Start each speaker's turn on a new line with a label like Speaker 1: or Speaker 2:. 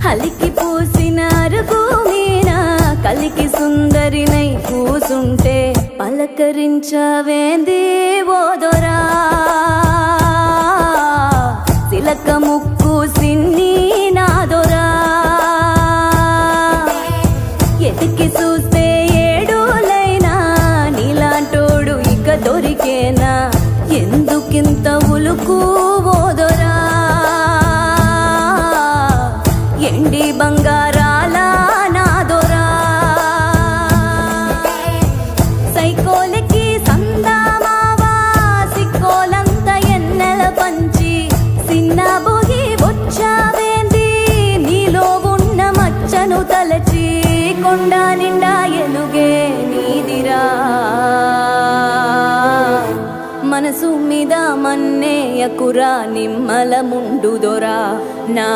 Speaker 1: హలికి పూసిన అరుగు మీన కలికి సుందరినై కూసుంటే పలకరించవేంది ఓదొరా సిలక ముక్కు సిన్ని నాదొరా ఎతికి చూస్తే ఏడులైనా నీలాంటోడు ఇక దొరికేనా ఎందుకింత ఉలుకు ఓదొరా ఎండి బంగారాల నాదొరా సైకోలకి సందామావా సిక్కోలంత ఎన్నెల పంచి సిన్న బొగి వచ్చావేంది నీలో ఉన్న మచ్చను తలచి కొండ నిండా ఎలుగే నీదిరా మనసు మీద మన్నేయకురా నిమ్మల ముండుదొరా నా